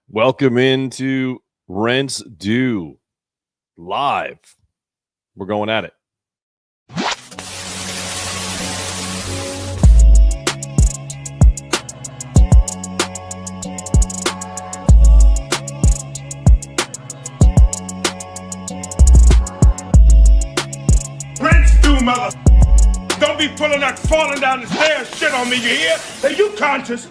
Welcome into Rents Due Live. We're going at it. Rents due, mother. Don't be pulling that falling down the stairs shit on me, you hear? Are you conscious?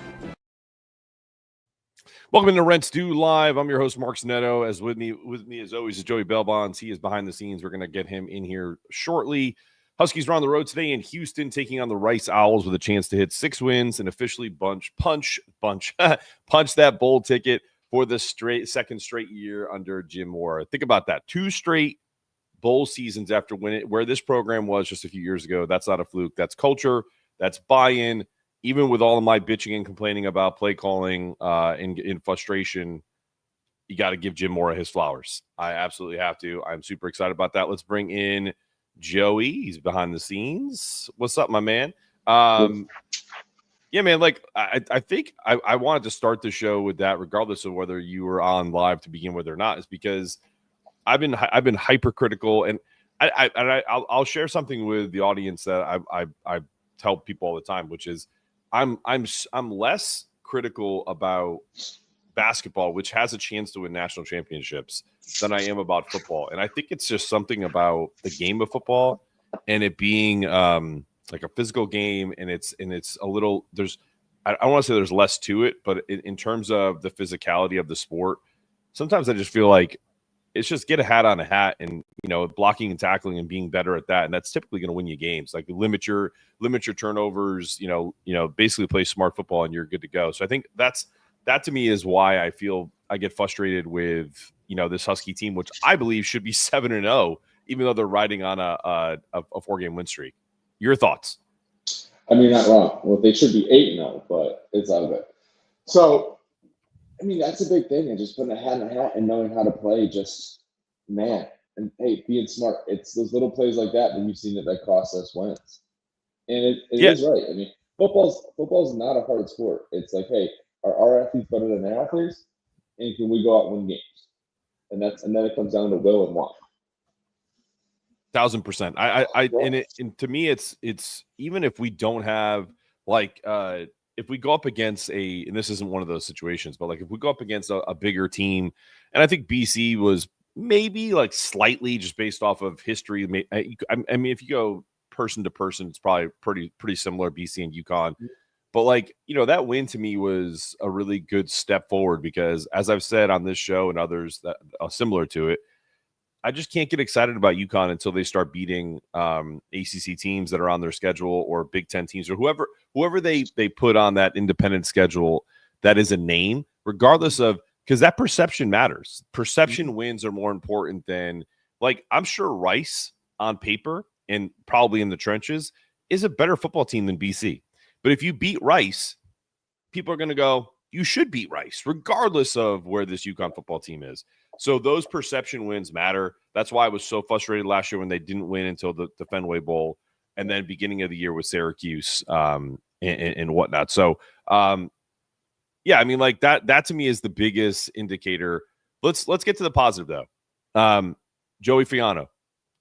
Welcome to Rents Due Live. I'm your host, Mark Zanetto. As with me as always is Joey Bailbonds. He is behind the scenes. We're going to get him in here shortly. Huskies are on the road today in Houston, taking on the Rice Owls with a chance to hit 6 wins and officially punch that bowl ticket for the second straight year under Jim Mora. Think about that. 2 straight bowl seasons after winning, where this program was just a few years ago. That's not a fluke. That's culture. That's buy-in. Even with all of my bitching and complaining about play calling in frustration, you got to give Jim Mora his flowers. I absolutely have to. I'm super excited about that. Let's bring in Joey. He's behind the scenes. What's up, my man? Yeah, man, like I think I wanted to start the show with that, regardless of whether you were on live to begin with or not, is because I've been hypercritical, and I'll share something with the audience that I tell people all the time, which is I'm less critical about basketball, which has a chance to win national championships, than I am about football. And I think it's just something about the game of football and it being like a physical game, and it's a little, I don't want to say there's less to it, but in terms of the physicality of the sport, sometimes I just feel like it's just get a hat on a hat, and blocking and tackling and being better at that, and that's typically going to win you games. Like limit your turnovers, basically play smart football and you're good to go. So I think that to me is why I feel I get frustrated with this Husky team, which I believe should be 7-0, even though they're riding on a 4-game win streak. Your thoughts? I mean, not wrong. Well, they should be 8-0, but it's all good. So, I mean, that's a big thing, and just putting a hat in a hat and knowing how to play, man. And hey, being smart. It's those little plays like that you've seen that cost us wins. And it is right. I mean, football's not a hard sport. It's like, hey, are our athletes better than their athletes? And can we go out and win games? And then it comes down to will and want. 1000%. And to me, it's even if we don't have if we go up against and this isn't one of those situations, but like if we go up against a bigger team, and I think BC was maybe like slightly just based off of history. I mean, if you go person to person, it's probably pretty similar, BC and UConn. But that win to me was a really good step forward, because as I've said on this show and others that are similar to it, I just can't get excited about UConn until they start beating ACC teams that are on their schedule, or Big Ten teams, or whoever they put on that independent schedule that is a name, regardless of, because that perception matters. Perception wins are more important than, I'm sure Rice on paper and probably in the trenches is a better football team than BC. But if you beat Rice, people are going to go, you should beat Rice, regardless of where this UConn football team is. So those perception wins matter. That's why I was so frustrated last year when they didn't win until the Fenway Bowl, and then beginning of the year with Syracuse and whatnot. So, yeah, I mean, that to me is the biggest indicator. Let's get to the positive, though. Joey Fiano,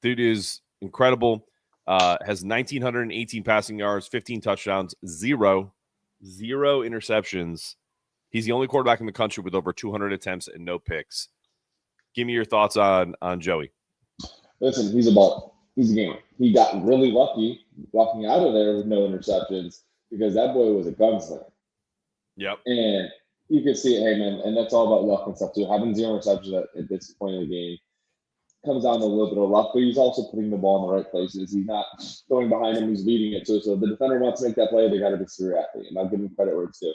dude is incredible. Has 1,918 passing yards, 15 touchdowns, zero interceptions. He's the only quarterback in the country with over 200 attempts and no picks. Give me your thoughts on Joey. Listen, he's a baller. He's a gamer. He got really lucky walking out of there with no interceptions, because that boy was a gunslinger. Yep. And you can see it, hey, man, and that's all about luck and stuff, too. Having 0 interceptions at this point in the game comes down to a little bit of luck, but he's also putting the ball in the right places. He's not going behind him. He's leading it, too. So if the defender wants to make that play, they got to be through athlete. And I'll give him credit where it's due.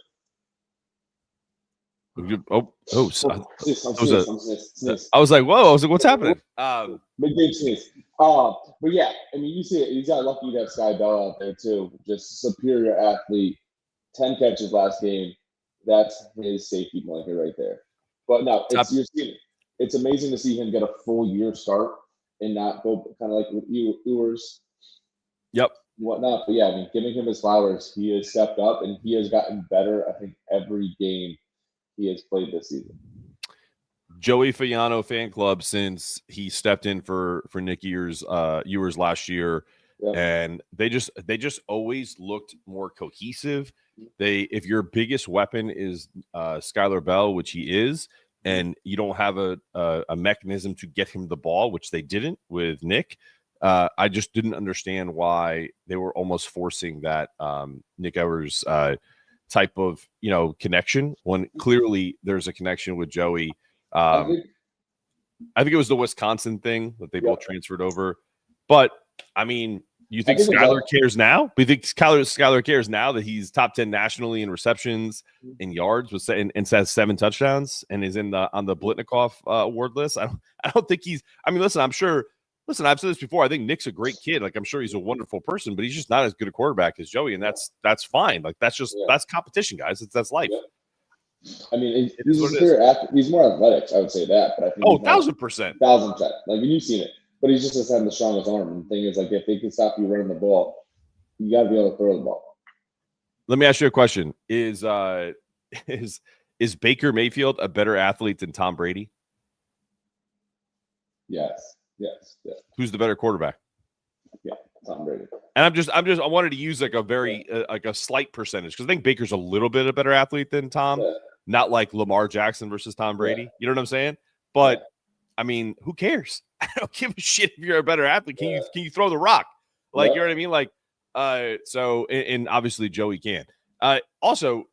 I was like, whoa! I was like, what's happening? Big sneeze. But yeah, I mean, you see it. He's got lucky to have Sky Bell out there too. Just superior athlete. 10 catches last game. That's his safety blanket right there. But no, it's amazing to see him get a full year start and not go kind of like with Ewers. Yep. Whatnot. But yeah, I mean, giving him his flowers. He has stepped up and he has gotten better, I think, every game he has played this season. Joey Fiano fan club since he stepped in for Nick Ewers last year, and they just always looked more cohesive. If your biggest weapon is Skylar Bell, which he is, and you don't have a mechanism to get him the ball, which they didn't with Nick. I just didn't understand why they were almost forcing that Nick Ewers type of connection when clearly there's a connection with Joey. I think it was the Wisconsin thing that they both transferred over. But I mean, you think Skylar cares now? Do you think Skylar cares now that he's top 10 nationally in receptions and yards and has 7 touchdowns and is on the Blitnikoff award list? I don't think he's. I mean, listen, I've said this before. I think Nick's a great kid. Like, I'm sure he's a wonderful person, but he's just not as good a quarterback as Joey, and that's fine. Like, that's competition, guys. That's life. Yeah. I mean, he's more athletic. I would say that, but I think 1,000%. 1,000%. Like, when you've seen it, but he's just having the strongest arm. And the thing is, like, if they can stop you running the ball, you got to be able to throw the ball. Let me ask you a question: Is Baker Mayfield a better athlete than Tom Brady? Yes. Who's the better quarterback? Yeah, Tom Brady. And I wanted to use like a very like a slight percentage because I think Baker's a little bit a better athlete than Tom. Yeah. Not like Lamar Jackson versus Tom Brady. Yeah. You know what I'm saying? But I mean, who cares? I don't give a shit if you're a better athlete. Can you throw the rock? Like, you know what I mean? Like, so and obviously Joey can. Also,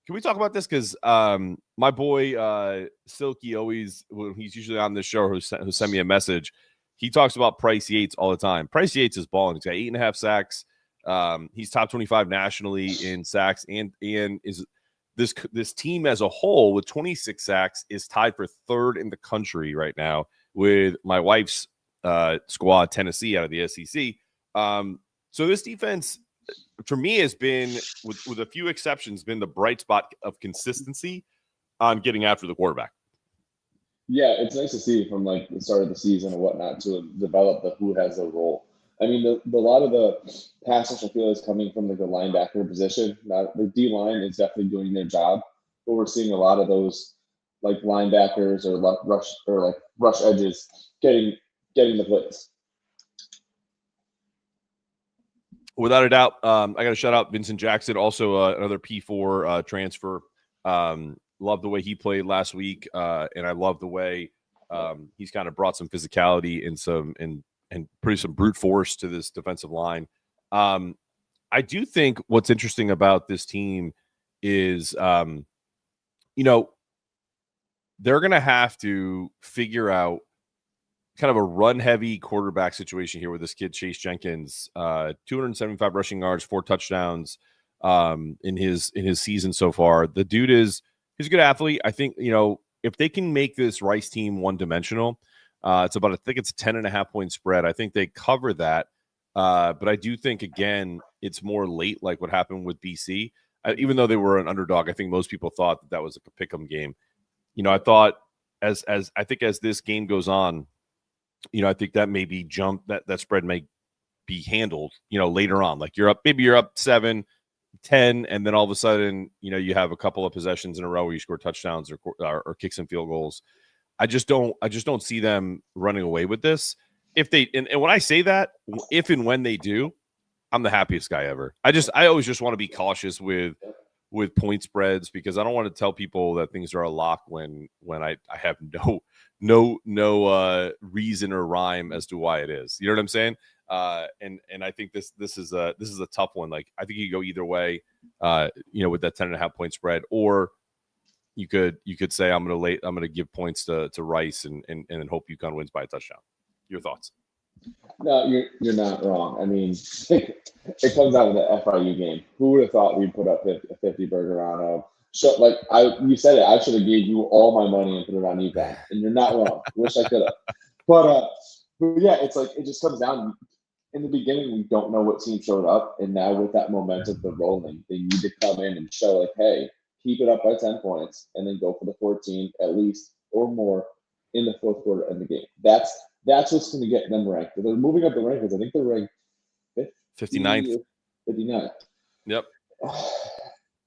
can we talk about this? Because my boy Silky always, when he's usually on this show, who sent me a message, he talks about Price Yates all the time. Price Yates is balling. He's got 8.5 sacks. He's top 25 nationally in sacks, and is this team as a whole with 26 sacks is tied for 3rd in the country right now with my wife's squad, Tennessee, out of the SEC. So this defense, for me, has been, with a few exceptions, been the bright spot of consistency on getting after the quarterback. Yeah, it's nice to see from like the start of the season and whatnot to develop who has a role. I mean, a lot of the pass rush I feel is coming from the linebacker position. Now, the D line is definitely doing their job, but we're seeing a lot of those like linebackers or rush edges getting the plays. Without a doubt, I got to shout out Vincent Jackson, also another P4 transfer. Love the way he played last week, and I love the way he's kind of brought some physicality and pretty some brute force to this defensive line. I do think what's interesting about this team is, they're going to have to figure out kind of a run-heavy quarterback situation here with this kid, Chase Jenkins. 275 rushing yards, 4 touchdowns in his season so far. The dude he's a good athlete. I think, if they can make this Rice team one-dimensional, it's about, I think it's a 10.5 point spread. I think they cover that. But I do think, again, it's more late, like what happened with BC. Even though they were an underdog, I think most people thought that was like a pick'em game. I thought as this game goes on, I think that maybe that spread may be handled, later on. Like you're up 7, 10, and then all of a sudden, you have a couple of possessions in a row where you score touchdowns or kicks and field goals. I just don't see them running away with this. If they and when I say that, if and when they do, I'm the happiest guy ever. I always just want to be cautious with point spreads because I don't want to tell people that things are a lock when I have no reason or rhyme as to why it is. You know what I'm saying? And I think this is a tough one. Like I think you go either way, with that 10.5 point spread, or you could say I'm gonna give points to Rice and hope UConn wins by a touchdown. Your thoughts? No, you're not wrong. I mean, it comes out of the FIU game. Who would have thought we'd put up a 50 burger on you said it. I should have gave you all my money and put it on UConn, and you're not wrong. Wish I could have. But yeah, it's like it just comes down. In the beginning, we don't know what team showed up, and now with that momentum for rolling, they need to come in and show like, hey, keep it up by 10 points, and then go for the 14 at least or more in the fourth quarter of the game. That's what's going to get them ranked. They're moving up the rankings. I think they're ranked 59th. 59th. Yep.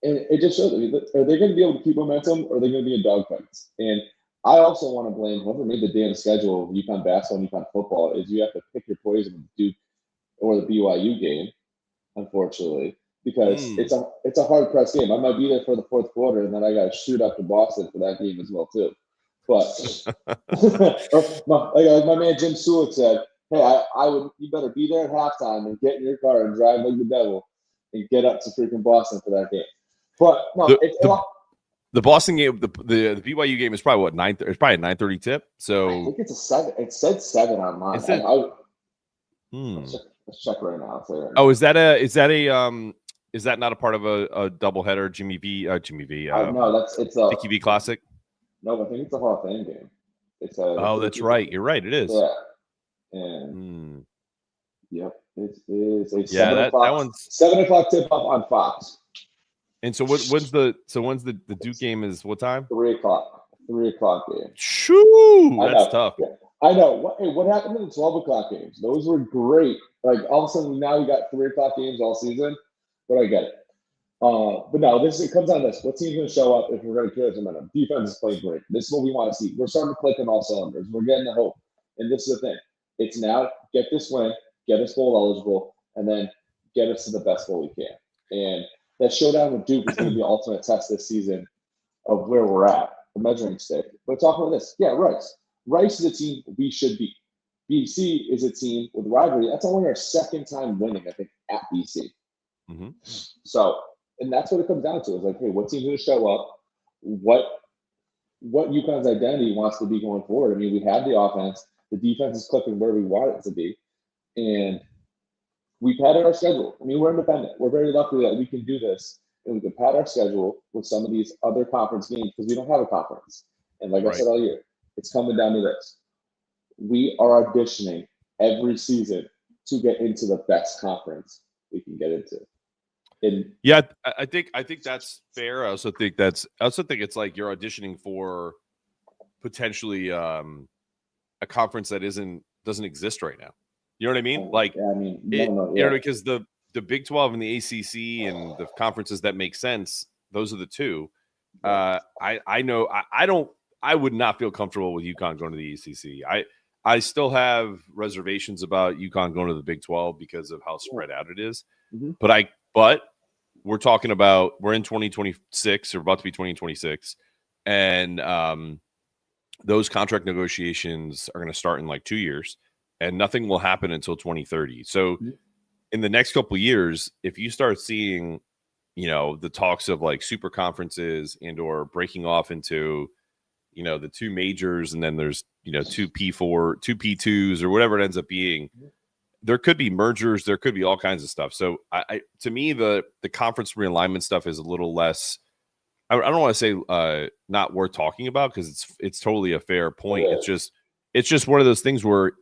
And it just shows, are they going to be able to keep momentum, or are they going to be in dogfights? And I also want to blame whoever made the damn schedule of UConn basketball and UConn football. Is you have to pick your poison with Duke or the BYU game, unfortunately, because it's a hard press game. I might be there for the fourth quarter, and then I got to shoot up to Boston for that game as well too. But like my man Jim Sulik said, hey, you better be there at halftime and get in your car and drive like the devil and get up to freaking Boston for that game. But no, the Boston game, the BYU game is probably what 9. It's probably a 9:30 tip. So I think it's a 7. It said 7 on mine. Let's check right now. Oh, is that not a part of a doubleheader? Jimmy V. No, it's a Dickie V Classic. No, I think it's a Hall of Fame game. That's right. You're right. It is. Yeah. And yep, it is a 7 o'clock. That one's 7 o'clock tip off on Fox. And so when's the Duke game is what time? 3 o'clock. 3 o'clock game. Shoo, that's tough. Yeah. I know. What happened in the 12 o'clock games? Those were great. Like all of a sudden now we got 3 o'clock games all season, but I get it. But no, it comes down to this. What team's going to show up if we're going to carry some momentum? Defense is playing great. This is what we want to see. We're starting to click on all cylinders. We're getting the hope. And this is the thing. It's now get this win, get us bowl eligible, and then get us to the best bowl we can. And that showdown with Duke is going to be the ultimate test this season of where we're at, the measuring stick. But talking about this, yeah, Rice. Rice is a team we should beat. BC is a team with rivalry. That's only our second time winning, I think, at BC. Mm-hmm. So, and that's what it comes down to. It's like, hey, what team's going to show up? What UConn's identity wants to be going forward? I mean, we have the offense. The defense is clicking where we want it to be. And we padded our schedule. I mean, we're independent. We're very lucky that we can do this. And we can pad our schedule with some of these other conference games because we don't have a conference. And like I said all year, it's coming down to this. We are auditioning every season to get into the best conference we can get into. And yeah, I think that's fair. I also think it's like you're auditioning for potentially a conference that doesn't exist right now. You know what I mean? Because the Big 12 and the ACC and the conferences that make sense, those are the two. I would not feel comfortable with UConn going to the ACC. I still have reservations about UConn going to the Big 12 because of how spread out it is. Mm-hmm. But we're talking about we're in 2026 or about to be 2026, and those contract negotiations are going to start in like 2 years, and nothing will happen until 2030. So in the next couple of years, if you start seeing, the talks of like super conferences and or breaking off into, the two majors, and then there's, two P4, two P2s or whatever it ends up being, there could be mergers. There could be all kinds of stuff. So to me, the conference realignment stuff is a little less, I don't want to say not worth talking about because it's totally a fair point. It's just one of those things where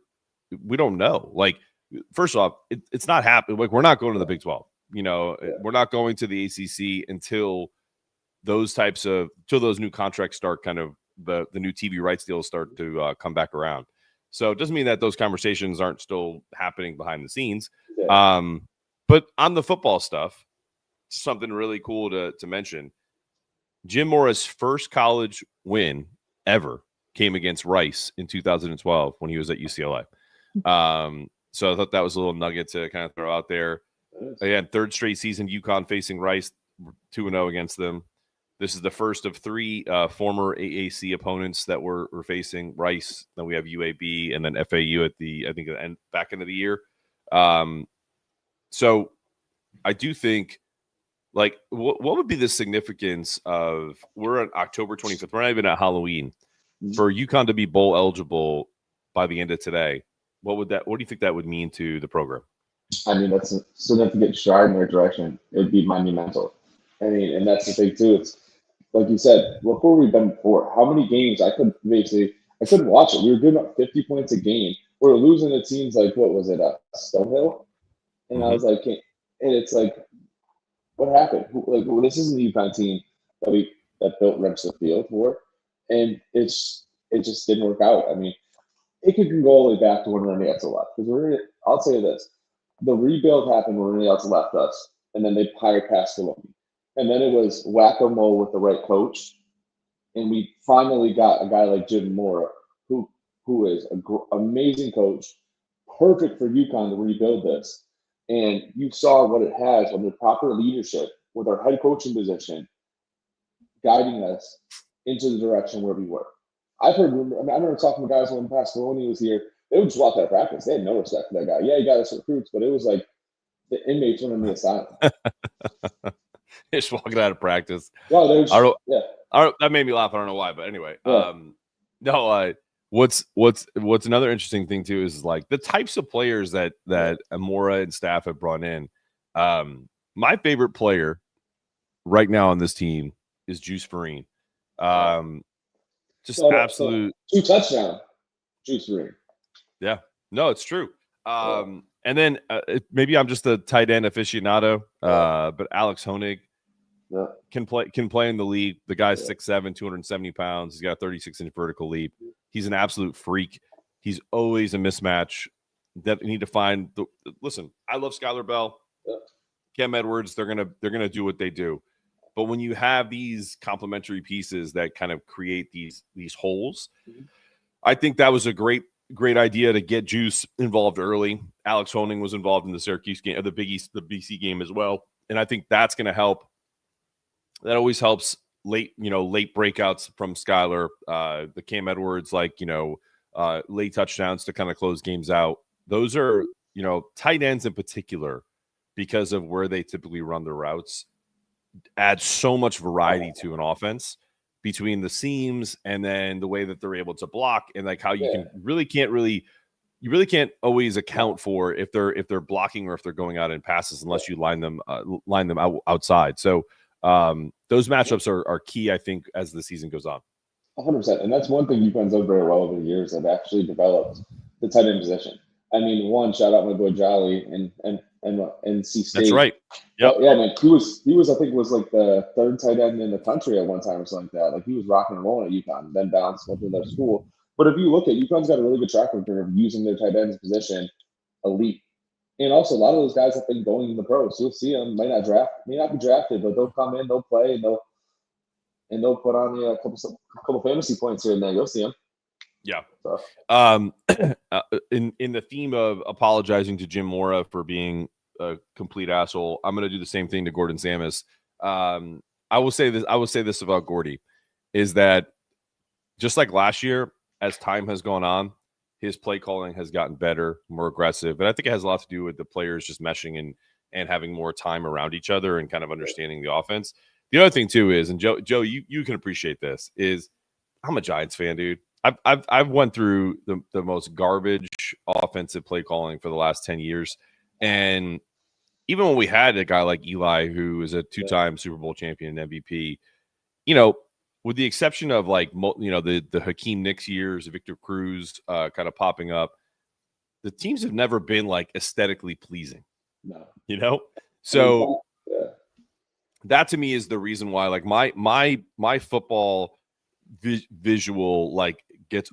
we don't know. Like, first off, it's not happening. Like, we're not going to the Big 12. We're not going to the ACC until those new contracts start, kind of the new TV rights deals start to come back around. So it doesn't mean that those conversations aren't still happening behind the scenes. Yeah. But on the football stuff, something really cool to mention. Jim Mora's first college win ever came against Rice in 2012 when he was at UCLA. So I thought that was a little nugget to kind of throw out there. Again, third straight season UConn facing Rice, 2-0 against them. This is the first of 3 former AAC opponents that we're facing. Rice, then we have UAB, and then FAU at the back end of the year. So I do think, like, what would be the significance of, we're on October 25th, we're not even at Halloween, for UConn to be bowl eligible by the end of today? What do you think that would mean to the program? I mean, that's a significant stride in their direction. It'd be monumental. I mean, and that's the thing too. It's like you said, look where we've been before. How many games I couldn't watch it. We were giving up 50 points a game. We were losing to teams like, what was it, Stonehill? And I was like, and it's like, what happened? Like, well, this isn't the UConn team that built Rempster Field for, and it just didn't work out. I mean, it could go all the way back to when Renee Etzel left. Because I'll say this: the rebuild happened when Renee Etzel left us, and then they hired Pascaloni. and then it was whack-a-mole with the right coach. And we finally got a guy like Jim Mora, who is an amazing coach, perfect for UConn to rebuild this. And you saw what it has under proper leadership with our head coaching position, guiding us into the direction where we were. I remember talking to guys when Pasqualoni was here. They would just walk out of practice. They had no respect for that guy. Yeah, he got us recruits, but it was like the inmates went in the asylum. Just walking out of practice. Well, that made me laugh. I don't know why, but anyway. Yeah. What's another interesting thing too is like the types of players that Amora and staff have brought in. My favorite player right now on this team is Juice Farine. Just absolute 2 touchdowns, Juice Farine. Yeah, no, it's true. And then maybe I'm just a tight end aficionado, but Alex Honig can play in the league. The guy's 6'7", 270 pounds. He's got a 36-inch vertical leap. He's an absolute freak. He's always a mismatch that you need to find. Listen, I love Skylar Bell, Cam Edwards. They're gonna do what they do. But when you have these complementary pieces that kind of create these holes, I think that was a great idea to get Juice involved early. Alex Honing was involved in the Syracuse game, the BC game as well, and I think that's going to help. That always helps late breakouts from Skylar, the Cam Edwards, late touchdowns to kind of close games out. Those are tight ends in particular, because of where they typically run their routes, add so much variety to an offense between the seams and then the way that they're able to block, and like how you really can't always account for if they're blocking or if they're going out in passes unless you line them outside. So those matchups are key, I think, as the season goes on. 100%, and that's one thing UConn's done very well over the years. Have actually developed the tight end position. I mean, shout out my boy Jolly and NC State. That's right. Yep. Yeah, man. He was I think was like the 3rd tight end in the country at one time or something like that. Like he was rocking and rolling at UConn, then bounced, went to their school. But if you look at UConn's got a really good track record of using their tight ends position elite. And also a lot of those guys have been going in the pros. You'll see them, may not be drafted, but they'll come in, they'll play, and they'll put on a couple fantasy points here and there. You'll see them. Yeah. In the theme of apologizing to Jim Mora for being a complete asshole, I'm going to do the same thing to Gordon Samus. I will say this about Gordy, is that just like last year, as time has gone on, his play calling has gotten better, more aggressive. And I think it has a lot to do with the players just meshing and having more time around each other and kind of understanding the offense. The other thing too is, and Joe, you can appreciate this, is I'm a Giants fan, dude. I've went through the most garbage offensive play calling for the last 10 years. And even when we had a guy like Eli, who is a 2-time Super Bowl champion and MVP, with the exception of the Hakeem Nicks years, Victor Cruz kind of popping up, the teams have never been like aesthetically pleasing. No. So that to me is the reason why, like my football visual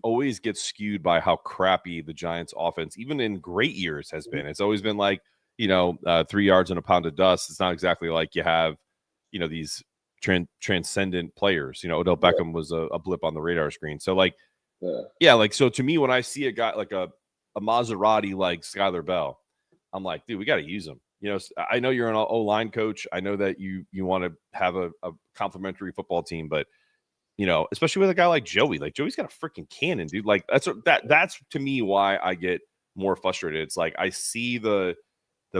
always gets skewed by how crappy the Giants offense, even in great years, has been. It's always been 3 yards and a pound of dust. It's not exactly like you have, these transcendent players. Odell Beckham was a blip on the radar screen. So so to me, when I see a guy like a Maserati like Skylar Bell, I'm like, dude, we got to use him. I know you're an O-line coach. I know that you want to have a complementary football team, but especially with a guy like Joey. Like Joey's got a freaking cannon, dude. Like that's to me why I get more frustrated. It's like I see the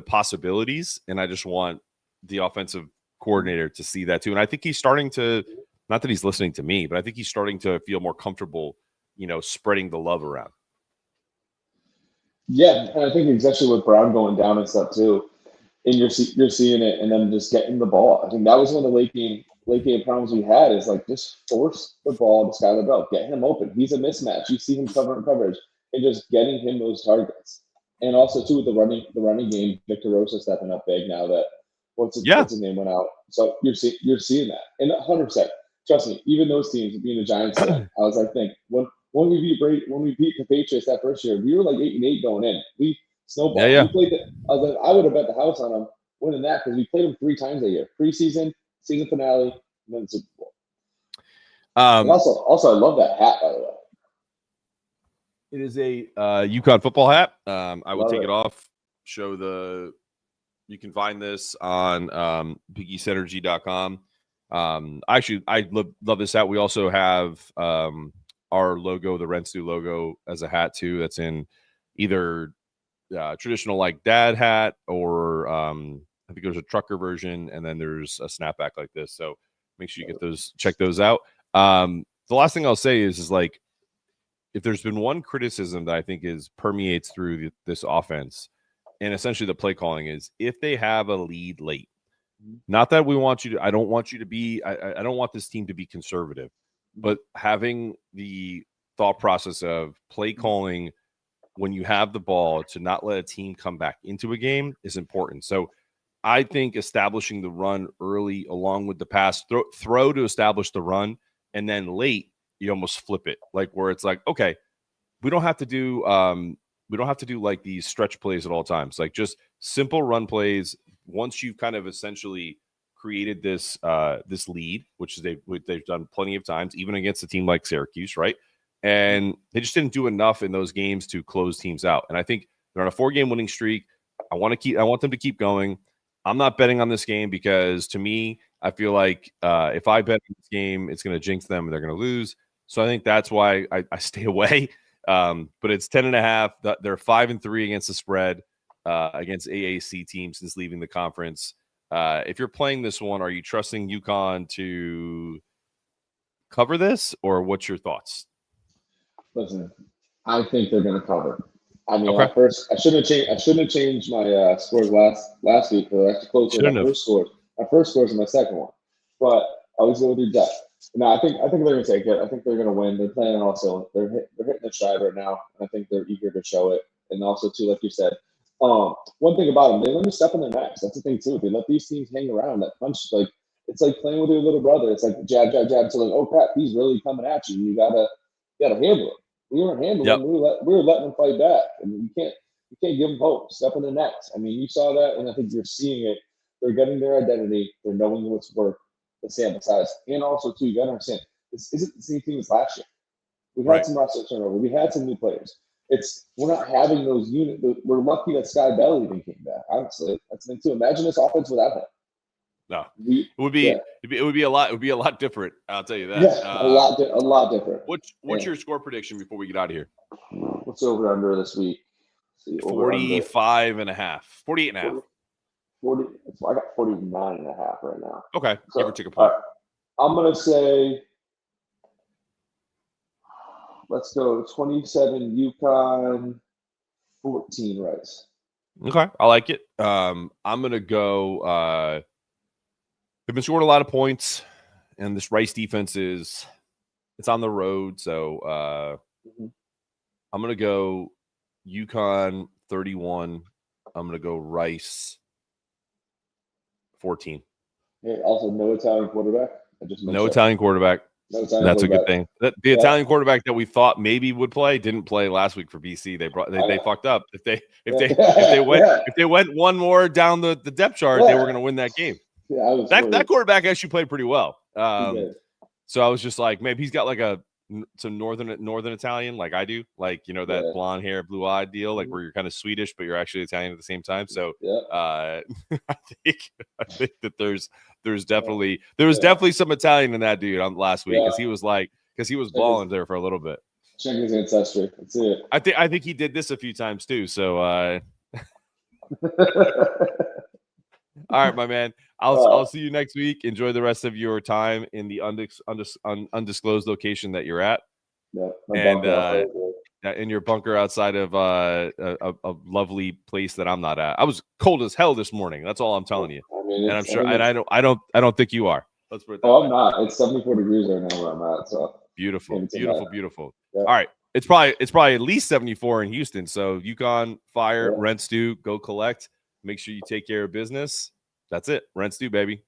possibilities, and I just want the offensive coordinator to see that too. And I think he's starting to, not that he's listening to me, but I think he's starting to feel more comfortable, spreading the love around. Yeah, and I think especially with Brown going down and stuff too, and you're seeing it, and then just getting the ball. I think that was one of the late game problems we had, is just force the ball to Skylar Bell, get him open. He's a mismatch. You see him covering coverage and just getting him those targets. And also too with the running game, Victor Rosa stepping up big now that what's his name went out. So you're seeing that, and 100%. Trust me, even those teams, being the Giants, I was when we beat the Patriots that first year, we were 8-8 going in. We snowballed. Yeah. We played I would have bet the house on them winning that, because we played them 3 times a year: preseason, season finale, and then Super Bowl. Um, And also, I love that hat, by the way. It is a UConn football hat. I will Love take it. it off. You can find this on BigEastEnergy.com. Actually, I love this hat. We also have our logo, the Renstu logo, as a hat too. That's in either traditional like dad hat, or I think there's a trucker version, and then there's a snapback like this. So make sure you check those out. The last thing I'll say is like, if there's been one criticism that I think permeates through this offense, and essentially the play calling, is if they have a lead late. Not that we want you to. I don't want you to be. I don't want this team to be conservative, but having the thought process of play calling when you have the ball to not let a team come back into a game is important. So I think establishing the run early along with the pass, throw to establish the run, and then late you almost flip it, like where it's like, okay, we don't have to do like these stretch plays at all times, like just simple run plays. Once you've kind of essentially created this lead, which they've done plenty of times, even against a team like Syracuse, right? And they just didn't do enough in those games to close teams out. And I think they're on a 4-game winning streak. I want them to keep going. I'm not betting on this game because, to me, I feel like if I bet on this game, it's going to jinx them and they're going to lose. So I think that's why I stay away. But it's 10.5. They're 5-3 against the spread against AAC teams since leaving the conference. If you're playing this one, are you trusting UConn to cover this, or what's your thoughts? Listen, I think they're going to cover. I mean, Okay. at first, I shouldn't have changed my scores last week, because I actually closed with my first scores. My first scores and my second one, but I was going with your gut. No, I think they're going to take it. I think they're going to win. They're playing also. They're hitting the stride right now, and I think they're eager to show it. And also, too, like you said, one thing about them, they let me step on their necks. That's the thing too. They let these teams hang around. That punch, like, it's like playing with your little brother. It's like jab, jab, jab. So like, oh crap, he's really coming at you. You gotta handle it. We weren't handling them. We were letting them fight back. I mean, you can't give them hope. Step on their necks. I mean, you saw that, and I think you're seeing it. They're getting their identity. They're knowing what's worth the sample size, and also too, you gotta understand, this isn't the same team as last year. We had some roster turnover. We had some new players. We're not having those units. We're lucky that Sky Bell even came back. Honestly, that's the thing too. Imagine this offense without him. No, it would be a lot. It would be a lot different. I'll tell you that. Yeah, a lot different. What's your score prediction before we get out of here? What's over under this week? 45.5, 48.5. 40. I got 49.5 right now. Okay, so, give or take a point. I'm gonna say, let's go 27 UConn, 14 Rice. Okay, I like it. I'm gonna go. They've been scoring a lot of points, and this Rice defense it's on the road, so I'm gonna go UConn 31. I'm gonna go Rice 14. Hey, also, no Italian quarterback. No Italian quarterback. That's a good thing. The Italian quarterback that we thought maybe would play didn't play last week for BC. They fucked up. If they went one more down the depth chart, they were going to win that game. Yeah, that quarterback actually played pretty well. So I was just like, maybe he's got like some northern Italian, like I do, like, you know, that blonde hair, blue eyed deal, like where you're kind of Swedish but you're actually Italian at the same time. So I think that there was definitely some Italian in that dude on last week, because he was balling there for a little bit. Check his ancestry. That's it. I think he did this a few times too. So all right, my man. I'll see you next week. Enjoy the rest of your time in the undisclosed location that you're at. Yeah, and in your bunker outside of a lovely place that I'm not at. I was cold as hell this morning. That's all I'm telling you. I mean, and I'm sure, and I don't think you are. Let's put it that way. I'm not. It's 74 degrees right now where I'm at. So beautiful. Yeah. All right, it's probably at least 74 in Houston. So UConn fire, Rent Stew, go collect. Make sure you take care of business. That's it. Rent Stew, baby.